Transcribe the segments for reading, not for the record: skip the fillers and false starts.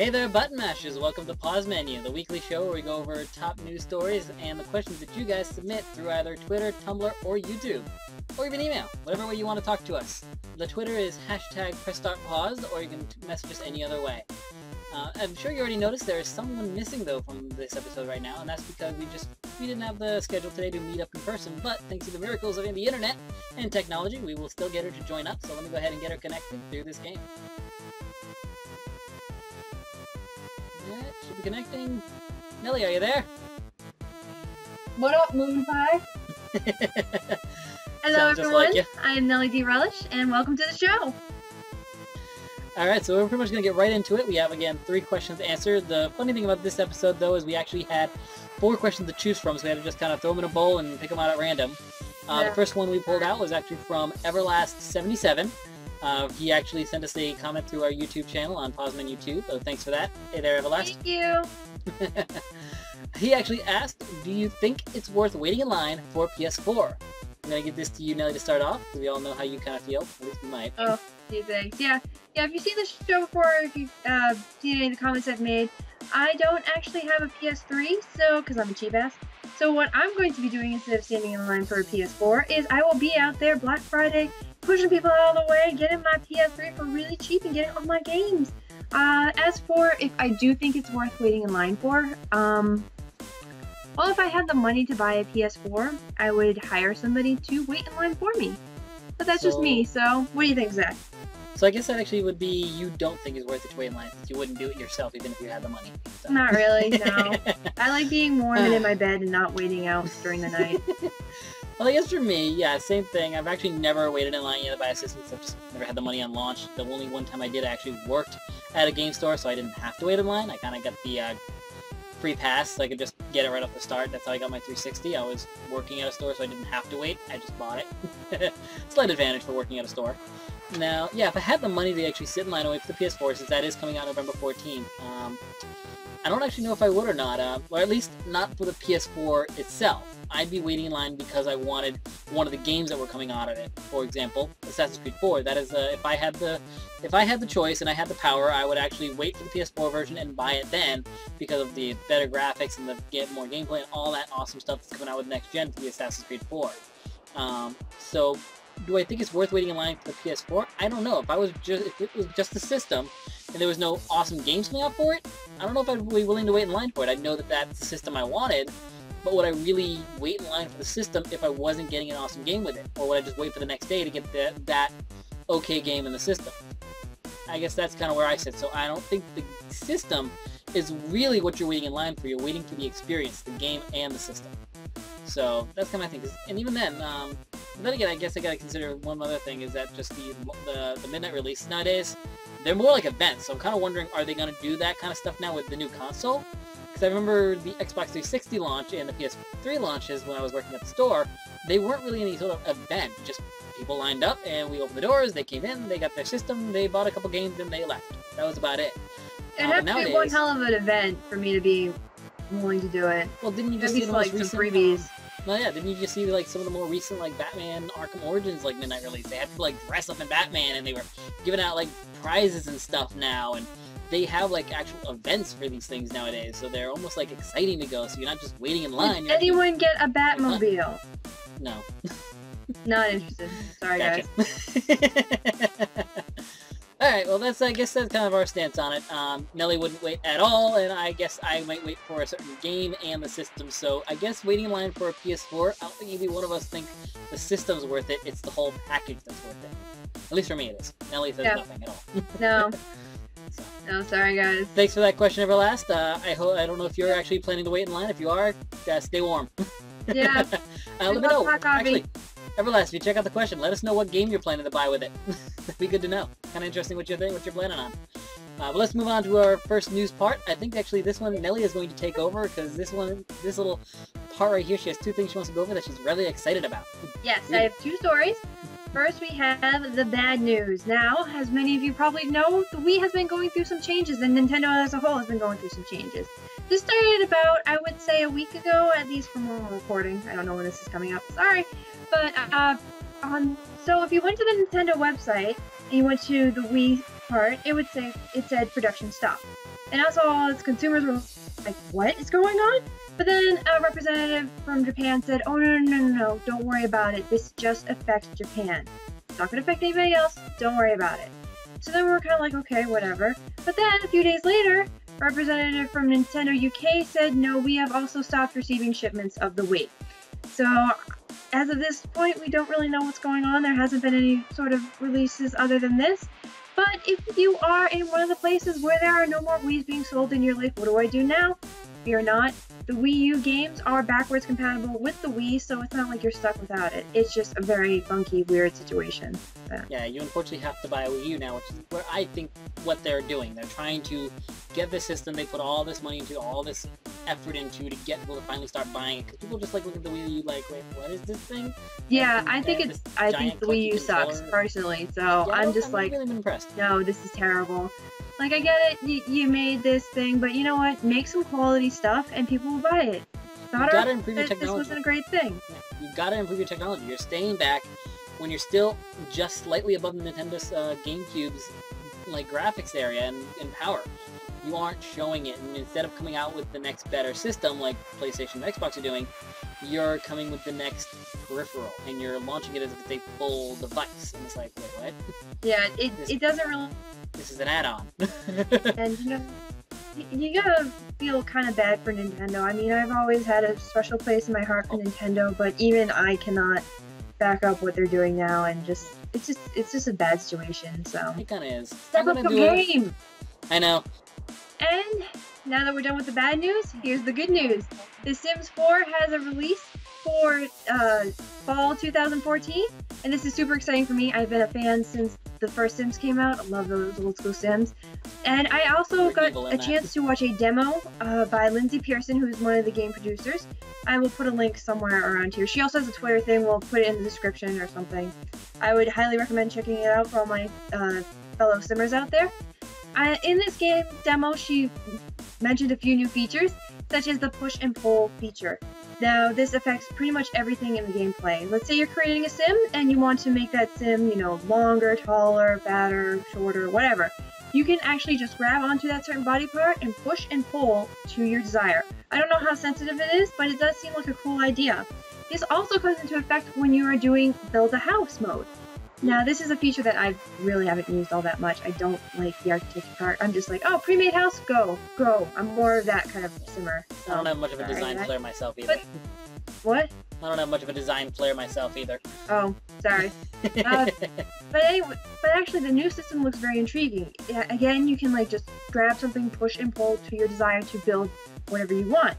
Hey there, button mashers! Welcome to Pause Menu, the weekly show where we go over top news stories and the questions that you guys submit through either Twitter, Tumblr, or YouTube. Or even email, whatever way you want to talk to us. The Twitter is #PressStartPaused, or you can message us any other way. I'm sure you already noticed there is someone missing though from this episode right now, and that's because we didn't have the schedule today to meet up in person, but thanks to the miracles of the internet and technology, we will still get her to join up, so let me go ahead and get her connected through this game. Yeah, should be connecting. Nelly, are you there? What up, Moon Pie? Hello everyone, like I am Nelly D. Relish, and welcome to the show! Alright, so we're pretty much going to get right into it. We have, again, 3 questions to answer. The funny thing about this episode, though, is we actually had 4 questions to choose from, so we had to just kind of throw them in a bowl and pick them out at random. The first one we pulled out was actually from Everlast77. He actually sent us a comment through our YouTube channel on Pause Menu YouTube, so thanks for that. Hey there, Everlast. Thank you! He actually asked, do you think it's worth waiting in line for PS4? I'm going to give this to you, Nelly, to start off, because we all know how you kind of feel. At least we might. Oh, gee, thanks. Yeah, if you've seen the show before, if you've seen any of the comments I've made, I don't actually have a PS3, so, because I'm a cheap ass. So what I'm going to be doing instead of standing in line for a PS4 is I will be out there Black Friday, pushing people out of the way, getting my PS3 for really cheap and getting all my games. As for if I do think it's worth waiting in line for, well, if I had the money to buy a PS4, I would hire somebody to wait in line for me. But that's just me, so what do you think, Zach? So I guess that actually would be you don't think it's worth it to wait in line, since you wouldn't do it yourself even if you had the money. So. Not really, no. I like being warm and in my bed and not waiting out during the night. Well, I guess for me, yeah, same thing. I've actually never waited in line to buy a system, so I've just never had the money on launch. The only one time I did, I actually worked at a game store, so I didn't have to wait in line. I kind of got the free pass, so I could just get it right off the start. That's how I got my 360. I was working at a store, so I didn't have to wait. I just bought it. Slight advantage for working at a store. Now, yeah, if I had the money to actually sit in line and wait for the PS4, since that is coming out November 14th, I don't actually know if I would or not, or at least not for the PS4 itself. I'd be waiting in line because I wanted one of the games that were coming out of it. For example, Assassin's Creed 4. That is, if I had the choice and I had the power, I would actually wait for the PS4 version and buy it then because of the better graphics and the more gameplay and all that awesome stuff that's coming out with next gen for the Assassin's Creed 4. So, do I think it's worth waiting in line for the PS4? I don't know. If it was just the system and there was no awesome games coming out for it, I don't know if I'd be willing to wait in line for it. I'd know that that's the system I wanted, but would I really wait in line for the system if I wasn't getting an awesome game with it? Or would I just wait for the next day to get that okay game in the system? I guess that's kind of where I sit. So I don't think the system is really what you're waiting in line for. You're waiting for the experience, the game, and the system. So that's kind of my thing. And even then again, I guess I gotta consider one other thing, is that just the midnight release nowadays, they're more like events. So I'm kind of wondering, are they gonna do that kind of stuff now with the new console? Because I remember the Xbox 360 launch and the PS3 launches when I was working at the store, they weren't really any sort of event. Just people lined up and we opened the doors, they came in, they got their system, they bought a couple games, and they left. That was about it. It'd have to be one hell of an event for me to be willing to do it. Well, didn't you just see the most recent, some freebies? Well, yeah, didn't you just see like some of the more recent like Batman Arkham Origins like midnight release? They had people like dress up in Batman and they were giving out like prizes and stuff now, and they have like actual events for these things nowadays, so they're almost like exciting to go, so you're not just waiting in line. Did anyone get a Batmobile? No. Not interested. Sorry, gotcha. Guys. Alright, well I guess that's kind of our stance on it. Nelly wouldn't wait at all, and I guess I might wait for a certain game and the system, so I guess waiting in line for a PS4, I don't think either one of us think the system's worth it, it's the whole package that's worth it. At least for me it is. Nelly says nothing at all. No. So. No, sorry guys. Thanks for that question, Everlast. I don't know if you're actually planning to wait in line. If you are, stay warm. Yeah. Let me know. Actually, Everlast, if you check out the question, let us know what game you're planning to buy with it. That'd be good to know. Kind of interesting what you're planning on. But let's move on to our first news part. I think actually this one Nelly is going to take over, because this little part right here, she has 2 things she wants to go over that she's really excited about. Yes, I have 2 stories. First, we have the bad news. Now, as many of you probably know, the Wii has been going through some changes, and Nintendo as a whole has been going through some changes. This started about, I would say, a week ago, at least from when we're recording. I don't know when this is coming up, sorry. But, so if you went to the Nintendo website, and you went to the Wii part, it said production stop. And also all its consumers were like, what is going on? But then a representative from Japan said, oh no, don't worry about it. This just affects Japan. It's not going to affect anybody else, don't worry about it. So then we're kind of like, okay, whatever. But then a few days later, a representative from Nintendo UK said, no, we have also stopped receiving shipments of the Wii. So as of this point, we don't really know what's going on. There hasn't been any sort of releases other than this. But if you are in one of the places where there are no more Wiis being sold in your life, what do I do now? Fear not. The Wii U games are backwards compatible with the Wii, so it's not like you're stuck without it. It's just a very funky, weird situation. Yeah, you unfortunately have to buy a Wii U now, which is where I think what they're doing. They're trying to get the system they put all this money into, all this effort into, to get people to finally start buying it. Because people just like look at the Wii U like, wait, what is this thing? Yeah, I think the Wii U sucks, personally, so yeah, I'm just like, really been impressed. No, this is terrible. Like, I get it, you made this thing, but you know what? Make some quality stuff and people will buy it. You gotta improve your technology. This wasn't a great thing. Yeah, you gotta improve your technology. You're staying back when you're still just slightly above the Nintendo's GameCube's like graphics area and power. You aren't showing it, and instead of coming out with the next better system like PlayStation and Xbox are doing, you're coming with the next peripheral, and you're launching it as if it's a full device. And it's like, wait, what? Yeah, it doesn't really... This is an add-on. And, you know, you gotta feel kind of bad for Nintendo. I mean, I've always had a special place in my heart for Nintendo, but even I cannot back up what they're doing now, and it's just a bad situation, so... It kinda is. Step up the game! I know. And now that we're done with the bad news, here's the good news. The Sims 4 has a release for fall 2014, and this is super exciting for me. I've been a fan since the first Sims came out. I love those old school Sims. And I also got a chance to watch a demo by Lindsay Pearson, who's one of the game producers. I will put a link somewhere around here. She also has a Twitter thing. We'll put it in the description or something. I would highly recommend checking it out for all my fellow Simmers out there. In this game demo, she mentioned a few new features, such as the push and pull feature. Now, this affects pretty much everything in the gameplay. Let's say you're creating a sim, and you want to make that sim, you know, longer, taller, fatter, shorter, whatever. You can actually just grab onto that certain body part and push and pull to your desire. I don't know how sensitive it is, but it does seem like a cool idea. This also comes into effect when you are doing build a house mode. Now, this is a feature that I really haven't used all that much. I don't like the architecture part. I'm just like, oh, pre-made house, go. I'm more of that kind of simmer. So, I don't have much of a design flair myself either. What? I don't have much of a design flair myself either. Oh, sorry. But anyway, actually the new system looks very intriguing. Again, you can like just grab something, push and pull to your desire to build whatever you want.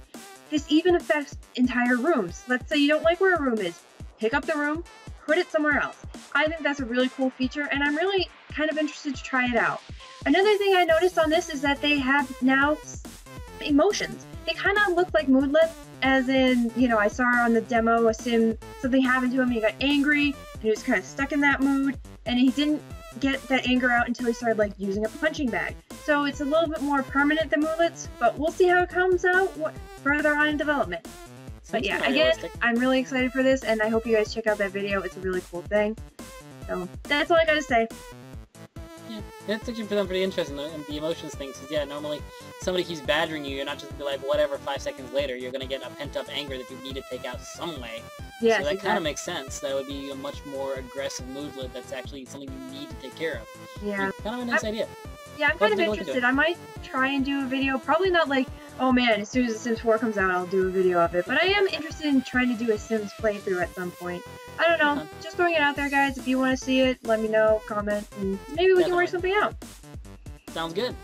This even affects entire rooms. Let's say you don't like where a room is. Pick up the room, put it somewhere else. I think that's a really cool feature, and I'm really kind of interested to try it out. Another thing I noticed on this is that they have now emotions. They kind of look like moodlets, as in, you know, I saw on the demo a sim, something happened to him, he got angry, and he was kind of stuck in that mood, and he didn't get that anger out until he started, like, using a punching bag. So it's a little bit more permanent than moodlets, but we'll see how it comes out further on in development. But yeah, again, I'm really excited for this, and I hope you guys check out that video. It's a really cool thing. So, that's all I gotta say. Yeah, that's actually pretty interesting, and the emotions thing, because yeah, normally somebody keeps badgering you, you're not just gonna be like, whatever, 5 seconds later, you're gonna get a pent-up anger that you need to take out some way. Yes, so that kind of makes sense. That would be a much more aggressive moodlet that's actually something you need to take care of. Yeah. Kind of a nice idea. Yeah, I'm kind of interested. I might try and do a video, probably not like, oh man, as soon as The Sims 4 comes out, I'll do a video of it. But I am interested in trying to do a Sims playthrough at some point. I don't know, just throwing it out there, guys. If you want to see it, let me know, comment, and maybe we can work something out. Sounds good.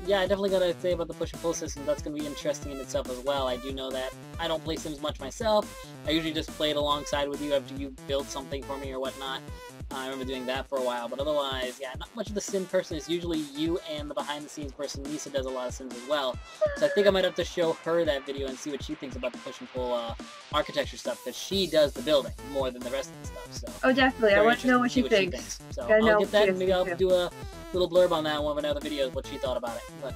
Yeah, I definitely gotta say about the push and pull system, that's gonna be interesting in itself as well. I do know that I don't play Sims much myself. I usually just play it alongside with you after you build something for me or whatnot. I remember doing that for a while, but otherwise, yeah, not much of the sim person. It's usually you and the behind-the-scenes person. Lisa does a lot of sims as well. So I think I might have to show her that video and see what she thinks about the push and pull architecture stuff, because she does the building more than the rest of the stuff. So oh, definitely. I want to know what she thinks. So I'll get that, and maybe I'll do a little blurb on that in one of another videos, what she thought about it. But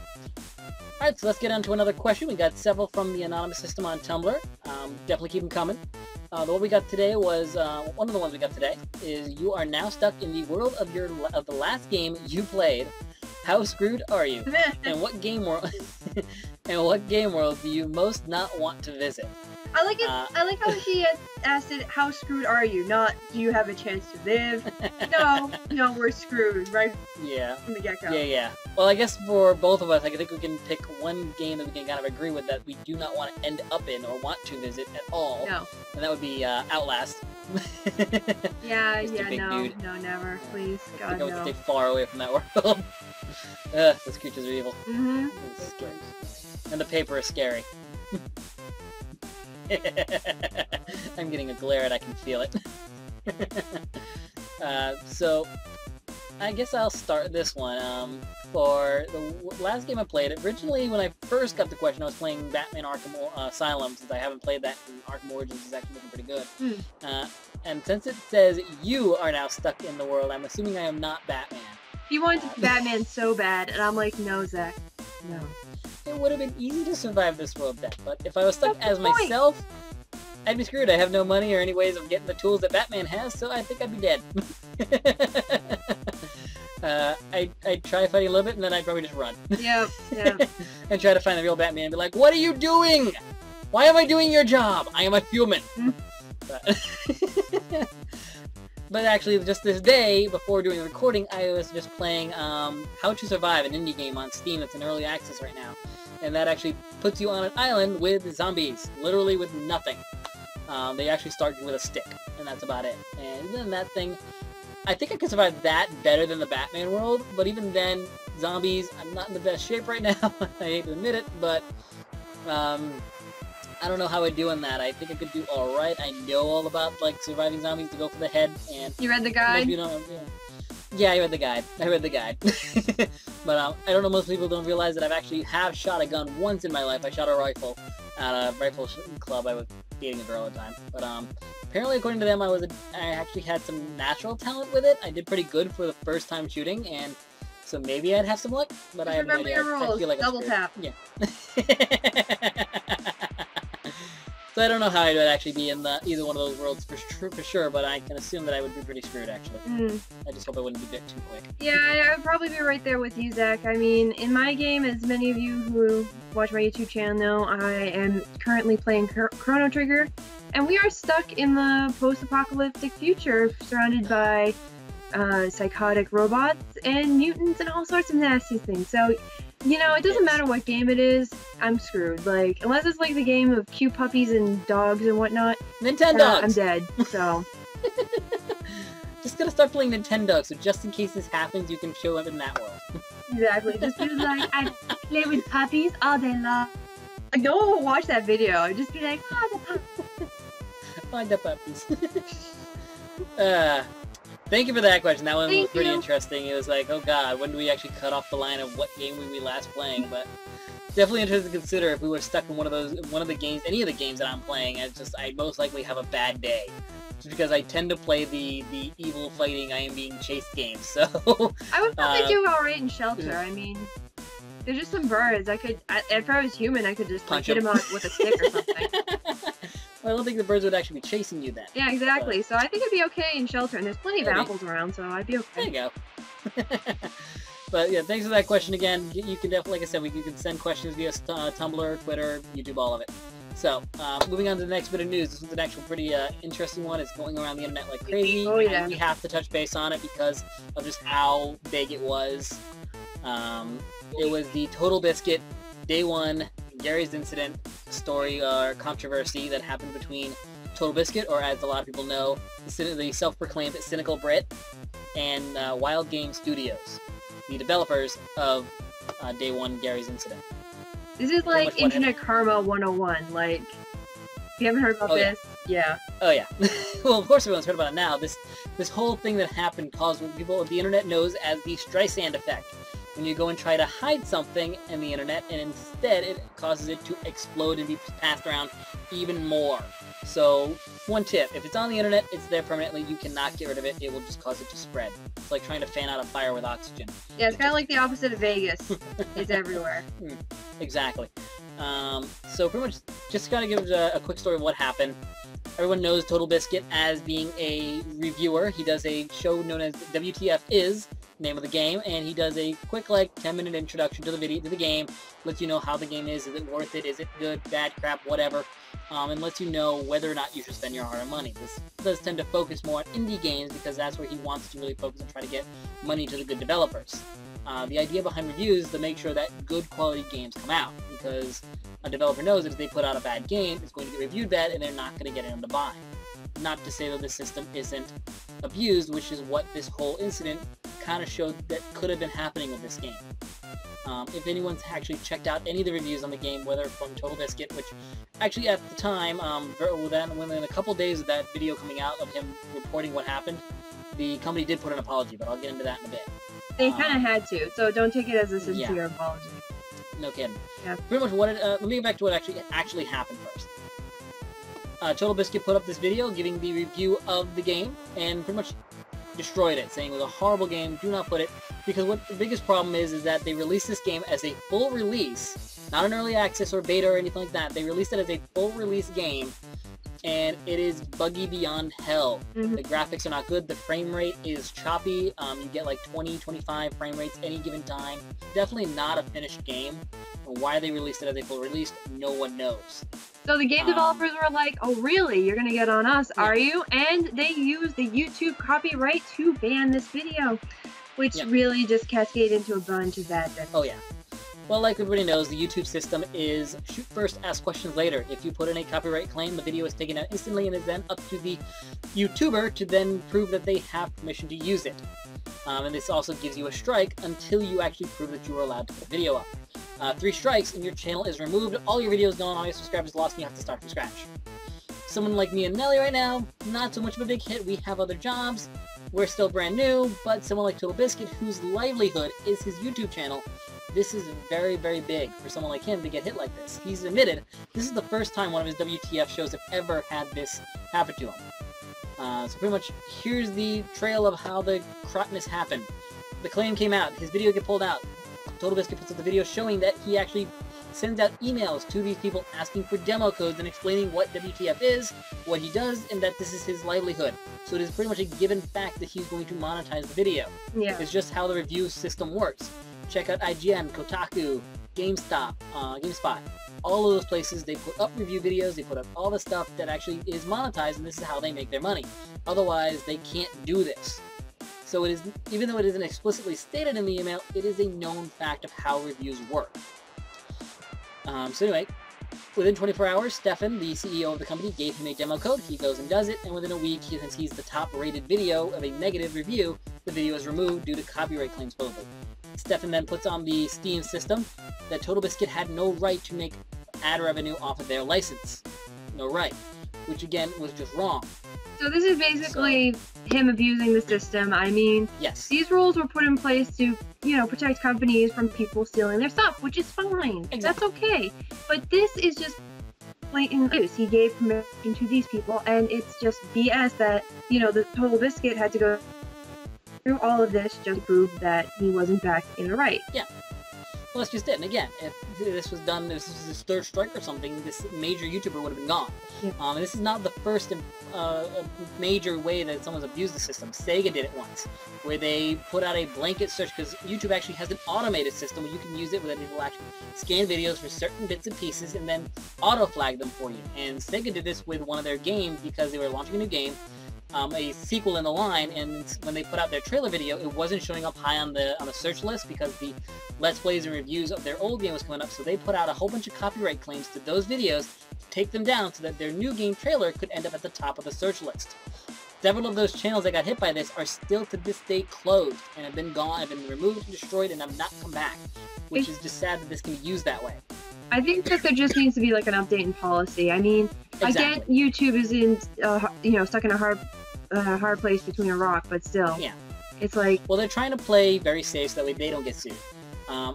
alright, so let's get on to another question. We got several from the anonymous system on Tumblr. Definitely keep them coming. The one we got today was, one of the ones we got today is, you are now stuck in the world of the last game you played. How screwed are you? And what game world? And what game world do you most not want to visit? I like it. I like how she asked it. How screwed are you? Not do you have a chance to live? No, we're screwed right from the get-go. Yeah. Well, I guess for both of us, I think we can pick one game that we can kind of agree with that we do not want to end up in or want to visit at all. No. And that would be Outlast. Yeah, no, never, please, God, I think I no. would stay far away from that world. Those creatures are evil. Mm-hmm. It's scary. And the paper is scary. I'm getting a glare and I can feel it. So, I guess I'll start this one. For the last game I played, originally when I first got the question, I was playing Batman Arkham Asylum, since I haven't played that, and Arkham Origins is actually looking pretty good. And since it says you are now stuck in the world, I'm assuming I am not Batman. He wanted to be Batman so bad, and I'm like, no, Zach, no. It would have been easy to survive this world then, but if I was stuck as myself, I'd be screwed. I have no money or any ways of getting the tools that Batman has, so I think I'd be dead. I'd try fighting a little bit, and then I'd probably just run. Yeah. And try to find the real Batman and be like, what are you doing? Why am I doing your job? I am a human. But actually, just this day, before doing the recording, I was just playing How to Survive, an indie game on Steam that's in early access right now. And that actually puts you on an island with zombies, literally with nothing. They actually start you with a stick, and that's about it. And then that thing, I think I can survive that better than the Batman world, but even then, zombies, I'm not in the best shape right now. I hate to admit it, but I don't know how I'd do in that. I think I could do alright. I know all about, like, surviving zombies to go for the head, and... You read the guide? Yeah, I read the guide. But I don't know, most people don't realize that I've actually shot a gun once in my life. I shot a rifle at a rifle club. I was dating a girl at the time. But apparently, according to them, I actually had some natural talent with it. I did pretty good for the first time shooting, and so maybe I'd have some luck. But I have no idea. Remember your rules. I feel like double tap. Yeah. So I don't know how I would actually be in either one of those worlds for sure, but I can assume that I would be pretty screwed, actually. I just hope I wouldn't be bit too quick. Yeah, I would probably be right there with you, Zach. I mean, in my game, as many of you who watch my YouTube channel know, I am currently playing Chrono Trigger, and we are stuck in the post-apocalyptic future, surrounded by psychotic robots and mutants and all sorts of nasty things. So, you know, it doesn't matter what game it is, I'm screwed. Like, unless it's like the game of cute puppies and dogs and whatnot, Nintendogs! I'm dead, so... Just gotta start playing Nintendo, so just in case this happens, you can show up in that world. Exactly, just be like, I play with puppies all day long. Like, no one will watch that video, I'd just be like, oh, the puppies. Oh, the puppies. Thank you for that question. That one was pretty interesting. It was like, oh god, when do we actually cut off the line of what game were we last playing? But definitely interesting to consider if we were stuck in one of the games, any of the games that I'm playing. I'd most likely have a bad day, just because I tend to play the evil fighting, I am being chased games. So I would probably do alright in Shelter. I mean, there's just some birds. If I was human, I could just like, hit them out with a stick or something. Well, I don't think the birds would actually be chasing you then. Yeah, exactly. But, so I think it'd be okay in Shelter, and there's plenty of apples around, so I'd be okay. There you go. But yeah, thanks for that question again. You can definitely, like I said, you can send questions via Tumblr, Twitter, YouTube, all of it. So, moving on to the next bit of news. This one's an actual pretty interesting one. It's going around the internet like crazy. Oh, yeah. And we have to touch base on it because of just how big it was. It was the TotalBiscut Day 1 Gary's Incident story or controversy that happened between TotalBiscut, or as a lot of people know, the self-proclaimed cynical Brit, and Wild Game Studios, the developers of Day 1 Gary's Incident. This is like Internet Karma 101, like, if you haven't heard about this, yeah. Oh yeah. Well, of course everyone's heard about it now. This whole thing that happened caused what people of the internet knows as the Streisand effect. When you go and try to hide something in the internet, and instead it causes it to explode and be passed around even more. So, one tip, if it's on the internet, it's there permanently, you cannot get rid of it, it will just cause it to spread. It's like trying to fan out a fire with oxygen. Yeah, it's kind of like the opposite of Vegas. It's everywhere. Exactly. So pretty much, just to kind of give a quick story of what happened. Everyone knows TotalBiscut as being a reviewer. He does a show known as WTF Is, name of the game, and he does a quick, like, 10-minute introduction to the game, lets you know how the game is it worth it, is it good, bad, crap, whatever, and lets you know whether or not you should spend your hard-earned money. This does tend to focus more on indie games, because that's where he wants to really focus and try to get money to the good developers. The idea behind reviews is to make sure that good quality games come out, because a developer knows that if they put out a bad game, it's going to get reviewed bad, and they're not going to get anyone to buy. Not to say that the system isn't abused, which is what this whole incident kind of showed that could have been happening with this game. If anyone's actually checked out any of the reviews on the game, whether from TotalBiscut, which actually at the time, within a couple days of that video coming out of him reporting what happened, the company did put an apology, but I'll get into that in a bit. They kind of had to, so don't take it as a sincere apology. No kidding. Yeah. Pretty much what let me get back to what actually happened first. TotalBiscut put up this video giving the review of the game and pretty much destroyed it, saying it was a horrible game, do not put it, because what the biggest problem is that they released this game as a full release, not an early access or beta or anything like that. They released it as a full release game, and it is buggy beyond hell. The graphics are not good, the frame rate is choppy, you get like 20, 25 frame rates any given time. Definitely not a finished game. Why they released it as a full release, no one knows. So the game developers were like, oh really, you're gonna get on us, are you? And they used the YouTube copyright to ban this video, which really just cascaded into a bunch of bad things. Oh yeah. Well, like everybody knows, the YouTube system is shoot first, ask questions later. If you put in a copyright claim, the video is taken out instantly and is then up to the YouTuber to then prove that they have permission to use it. And this also gives you a strike until you actually prove that you are allowed to put a video up. 3 strikes and your channel is removed, all your videos gone, all your subscribers lost, and you have to start from scratch. Someone like me and Nelly right now, not so much of a big hit, we have other jobs, we're still brand new, but someone like TotalBiscut, whose livelihood is his YouTube channel, this is very, very big for someone like him to get hit like this. He's admitted this is the first time one of his WTF shows have ever had this happen to him. So pretty much, here's the trail of how the crapness happened. The claim came out, his video get pulled out. TotalBiscut puts up the video showing that he actually sends out emails to these people asking for demo codes and explaining what WTF is, what he does, and that this is his livelihood. So it is pretty much a given fact that he's going to monetize the video. Yeah. It's just how the review system works. Check out IGN, Kotaku, GameSpot. All of those places, they put up review videos, they put up all the stuff that actually is monetized, and this is how they make their money. Otherwise, they can't do this. So it is, even though it isn't explicitly stated in the email, it is a known fact of how reviews work. So anyway, within 24 hours, Stefan, the CEO of the company, gave him a demo code. He goes and does it, and within a week, since he's the top-rated video of a negative review, the video is removed due to copyright claims supposedly. Stefan then puts on the Steam system that TotalBiscut had no right to make ad revenue off of their license. No right. Which again was just wrong. So this is basically him abusing the system. I mean, yes, these rules were put in place to, you know, protect companies from people stealing their stuff, which is fine. Exactly. That's okay. But this is just blatant abuse. He gave permission to these people, and it's just BS that, you know, the TotalBiscut had to go through all of this just to prove that he was in fact in the right. Yeah. Well, that's just it. And again, if this was done, if this was his third strike or something, this major YouTuber would have been gone. Yeah. And this is not the first major way that someone's abused the system. Sega did it once, where they put out a blanket search, because YouTube actually has an automated system where you can use it where it will actually scan videos for certain bits and pieces and then auto-flag them for you. And Sega did this with one of their games because they were launching a new game, a sequel in the line, and when they put out their trailer video, it wasn't showing up high on the search list because the Let's Plays and reviews of their old game was coming up, so they put out a whole bunch of copyright claims to those videos to take them down so that their new game trailer could end up at the top of the search list. Several of those channels that got hit by this are still to this day closed and have been gone, have been removed and destroyed, and have not come back, which is just sad that this can be used that way. I think that there just needs to be like an update in policy. I mean, Exactly. I get YouTube is in, you know, stuck in a hard place between a rock, but still, Yeah. it's like, Well, they're trying to play very safe so that way they don't get sued.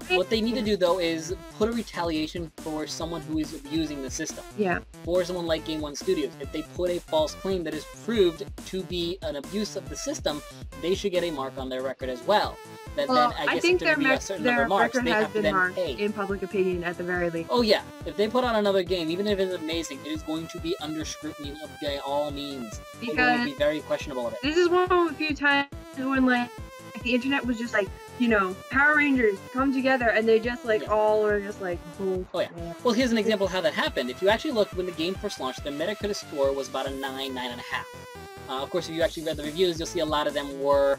What they need to do, though, is put a retaliation for someone who is abusing the system. yeah. For someone like Game One Studios. If they put a false claim that is proved to be an abuse of the system, they should get a mark on their record as well. That Well, then, I I guess, think if there be a certain number their of marks, record they has have to been then marked pay. in public opinion at the very least. Oh yeah, if they put out another game, even if it's amazing, it is going to be under scrutiny by all means. People will Because be very questionable of it. this is one of the few times when, like, the internet was just like, you know, Power Rangers come together, and they just like all were just like, oh yeah. Well, here's an example of how that happened. If you actually look when the game first launched, the Metacritic score was about a 9, 9.5. Of course, if you actually read the reviews, you'll see a lot of them were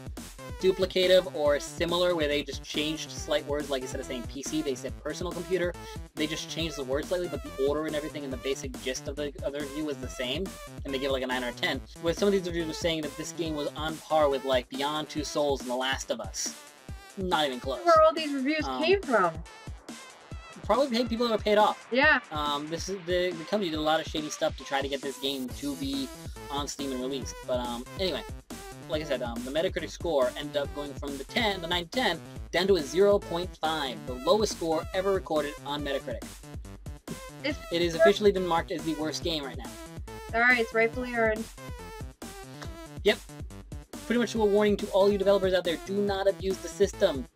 duplicative or similar, where they just changed slight words. Like instead of saying PC, they said personal computer. They just changed the word slightly, but the order and everything and the basic gist of the review was the same, and they give it like a 9 or a 10. Where some of these reviews were saying that this game was on par with like Beyond Two Souls and The Last of Us. Not even close. Where all these reviews came from? Probably people that were paid off. Yeah. This is the company did a lot of shady stuff to try to get this game to be on Steam and released. But anyway, like I said, the Metacritic score ended up going from the 9 to 10, down to a 0.5, the lowest score ever recorded on Metacritic. It has officially been marked as the worst game right now. Alright, it's rightfully earned. Yep. Pretty much a warning to all you developers out there, do not abuse the system,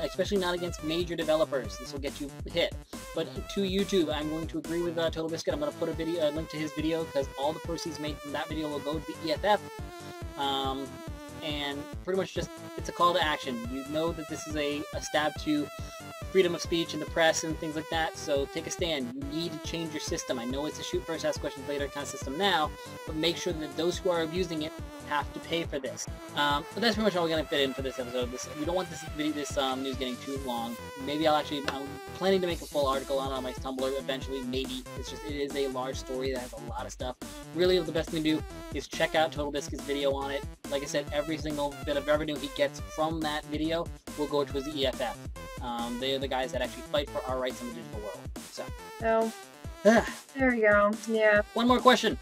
especially not against major developers. This will get you hit. But to YouTube, I'm going to agree with TotalBiscut. I'm going to put a link to his video, because all the proceeds made from that video will go to the EFF. And pretty much just, it's a call to action. You know that this is a stab to freedom of speech in the press and things like that, so take a stand. You need to change your system. I know it's a shoot first, ask questions later kind of system now, but make sure that those who are abusing it have to pay for this. But that's pretty much all we're going to fit in for this episode. We don't want this news getting too long. Maybe I'm planning to make a full article on my Tumblr eventually, maybe. It is a large story that has a lot of stuff. Really, the best thing to do is check out TotalBiscut's video on it. Like I said, every single bit of revenue he gets from that video will go towards the EFF. They are the guys that actually fight for our rights in the digital world. So. Oh. There we go. Yeah. One more question.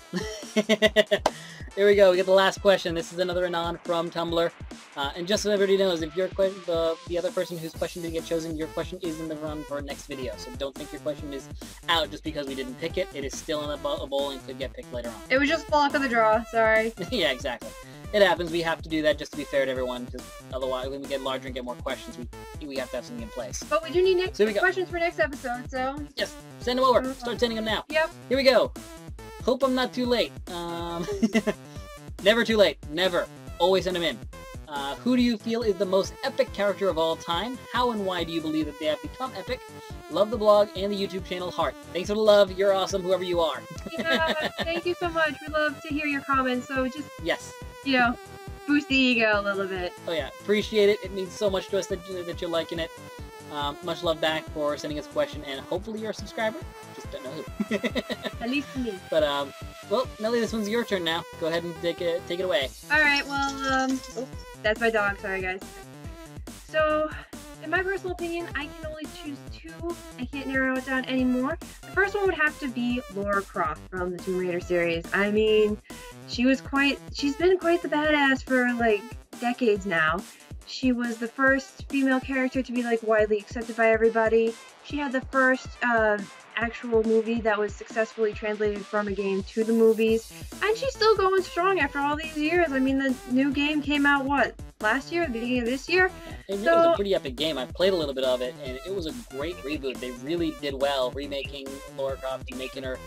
There we go. We get the last question. This is another Anon from Tumblr. And just so everybody knows, if your question, the other person whose question didn't get chosen, your question is in the run for our next video. So don't think your question is out just because we didn't pick it. It is still in a bowl and could get picked later on. It was just luck of the draw. Sorry. Yeah, exactly. It happens. We have to do that just to be fair to everyone, because otherwise, when we get larger and get more questions, we have to have something in place. But we do need questions for next episode, so... Yes, send them over. Start sending them now. Yep. Here we go. Hope I'm not too late. Never too late. Never. Always send them in. Who do you feel is the most epic character of all time? How and why do you believe that they have become epic? Love the blog and the YouTube channel Heart. Thanks for the love. You're awesome, whoever you are. Yeah, thank you so much. We love to hear your comments, so just... Yes. You know, boost the ego a little bit. Oh yeah, appreciate it. It means so much to us that you're liking it. Much love back for sending us a question, and hopefully you're a subscriber. Just don't know who. At least me. But well, Nelly, this one's your turn now. Go ahead and take it away. All right. Well, that's my dog. Sorry, guys. So, in my personal opinion, I can only choose two. I can't narrow it down anymore. The first one would have to be Lara Croft from the Tomb Raider series. I mean, she's been quite the badass for like decades now. She was the first female character to be like widely accepted by everybody. She had the first actual movie that was successfully translated from a game to the movies, and she's still going strong after all these years. I mean, the new game came out, what, last year, the beginning of this year? It was a pretty epic game. I've played a little bit of it, and it was a great reboot. They really did well remaking Lara Croft and making her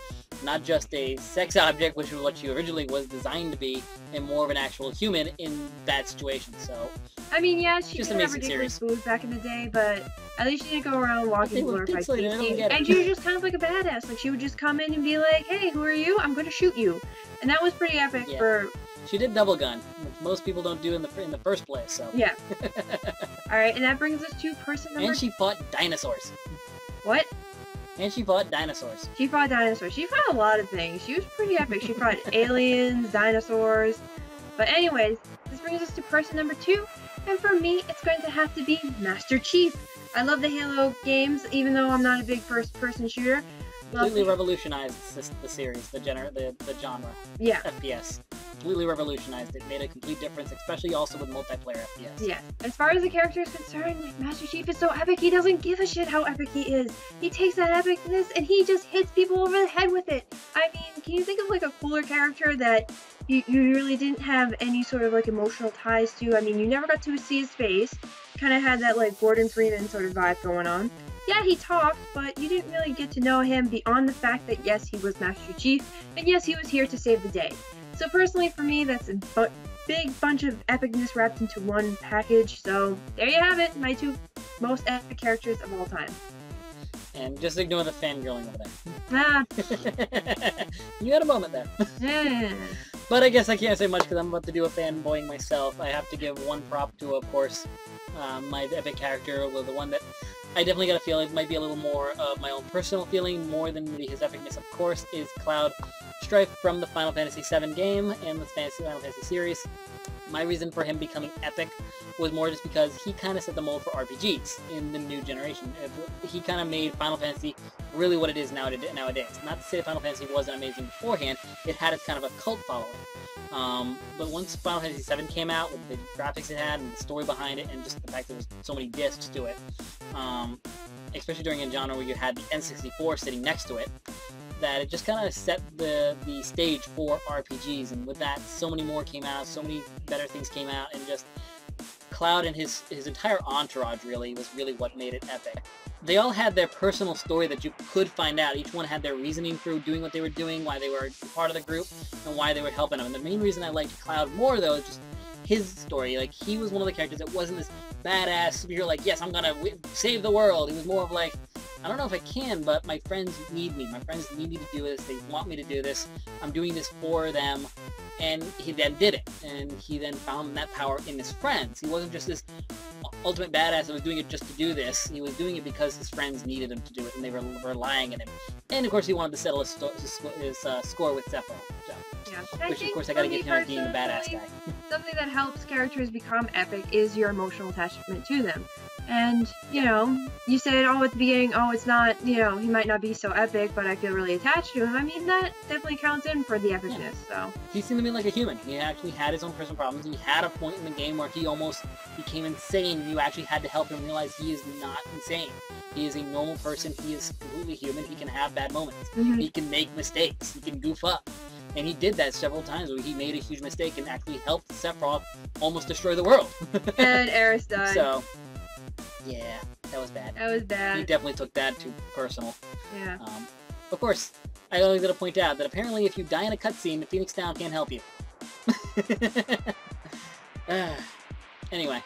not just a sex object, which was what she originally was designed to be, and more of an actual human in that situation. So, I mean, yeah, she just did have ridiculous boobs back in the day, but at least she didn't go around walking glorified feasting. And she was just kind of like a badass. Like, she would just come in and be like, "Hey, who are you? I'm going to shoot you." And that was pretty epic for... She did double gun, which most people don't do in the first place, so... Yeah. Alright, and that brings us to person number... And she fought dinosaurs. What? And she fought dinosaurs. She fought dinosaurs. She fought a lot of things. She was pretty epic. She fought aliens, dinosaurs. But anyways, this brings us to person number 2. And for me, it's going to have to be Master Chief. I love the Halo games, even though I'm not a big first-person shooter. Completely revolutionized the series, the genre. Yeah. FPS. Completely revolutionized it. Made a complete difference, especially also with multiplayer FPS. Yeah. As far as the character is concerned, Master Chief is so epic, he doesn't give a shit how epic he is. He takes that epicness and he just hits people over the head with it. I mean, can you think of like a cooler character that you really didn't have any sort of like emotional ties to? I mean, you never got to see his face. Kind of had that like Gordon Freeman sort of vibe going on. Yeah, he talked, but you didn't really get to know him beyond the fact that yes, he was Master Chief, and yes, he was here to save the day. So personally, for me, that's big bunch of epicness wrapped into one package. So there you have it, my 2 most epic characters of all time. And just ignore the fangirling over Ah. there. You had a moment there. Yeah. But I guess I can't say much because I'm about to do a fanboying myself. I have to give one prop to, of course, my epic character, well, the one that I definitely got a feel it might be a little more of my own personal feeling, more than his epicness, of course, is Cloud Strife from the Final Fantasy VII game and the Final Fantasy series. My reason for him becoming epic was more just because he kind of set the mold for RPGs in the new generation. He kind of made Final Fantasy really what it is nowadays. Not to say Final Fantasy wasn't amazing beforehand, it had its kind of a cult following. But once Final Fantasy VII came out, with the graphics it had and the story behind it, and just the fact that there was so many discs to it, especially during a genre where you had the N64 sitting next to it, that it just kind of set the stage for RPGs, and with that, so many more came out, so many better things came out, and just Cloud and his entire entourage really was what made it epic. They all had their personal story that you could find out. Each one had their reasoning for doing what they were doing, why they were part of the group, and why they were helping them. And the main reason I liked Cloud more, though, is just his story. Like, he was one of the characters that wasn't this badass superhero, like, yes, I'm gonna save the world. He was more of like, I don't know if I can, but my friends need me. My friends need me to do this. They want me to do this. I'm doing this for them. And he then did it. And he then found that power in his friends. He wasn't just this ultimate badass that was doing it just to do this. He was doing it because his friends needed him to do it, and they were relying on him. And, of course, he wanted to settle his score with Sephiroth. So. Yeah. Which, of course, I gotta give him being the badass guy. Something that helps characters become epic is your emotional attachment to them. And, you know, you said, oh, at the beginning, oh, it's not, you know, he might not be so epic, but I feel really attached to him. I mean, that definitely counts in for the epicness, so. He seemed to me like a human. He actually had his own personal problems. He had a point in the game where he almost became insane, and you actually had to help him realize he is not insane. He is a normal person. He is completely human. He can have bad moments. Mm-hmm. He can make mistakes. He can goof up. And he did that several times where he made a huge mistake and actually helped Sephiroth almost destroy the world. And Eris died. So, yeah, that was bad. That was bad. He definitely took that too personal. Yeah. Of course, I always got to point out that apparently if you die in a cutscene, the Phoenix Down can't help you. Anyway,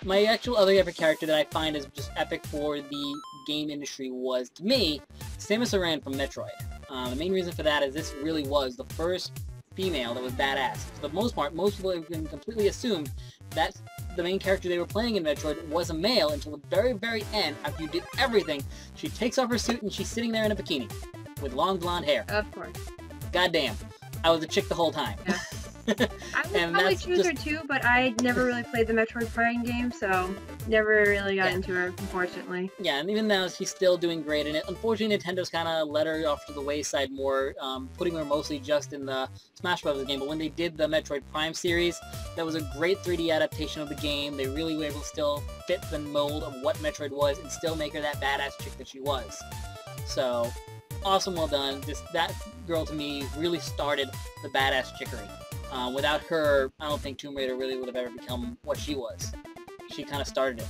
my actual other epic character that I find is just epic for the game industry was, to me, Samus Aran from Metroid. The main reason for that is this really was the first female that was badass. For the most part, most people have been completely assumed that the main character they were playing in Metroid was a male until the very, very end. After you did everything, she takes off her suit and she's sitting there in a bikini with long blonde hair. Of course. Goddamn, I was a chick the whole time. Yeah. I would probably choose her too, but I never really played the Metroid Prime game, so never really got into her, unfortunately. Yeah, and even now she's still doing great, and unfortunately Nintendo's kind of let her off to the wayside more, putting her mostly just in the Smash Bros. Game, but when they did the Metroid Prime series, that was a great 3D adaptation of the game. They really were able to still fit the mold of what Metroid was and still make her that badass chick that she was. So, awesome, well done. That girl, to me, really started the badass chickery. Without her, I don't think Tomb Raider really would have ever become what she was. She kind of started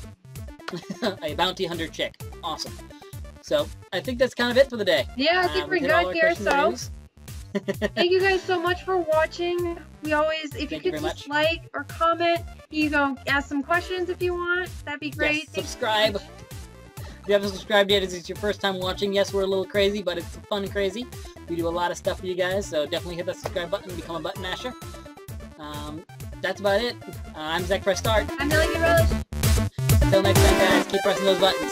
it. A bounty hunter chick. Awesome. So, I think that's kind of it for the day. Yeah, I think we're good here, so... Thank you guys so much for watching. We always, if you could just like or comment, you can ask some questions if you want. That'd be great. Yes, subscribe. If you haven't subscribed yet, it's your first time watching. Yes, we're a little crazy, but it's fun and crazy. We do a lot of stuff for you guys, so definitely hit that subscribe button and become a button masher. That's about it. I'm Zach Press Start. I'm Millie Relish. Until next time, guys, keep pressing those buttons.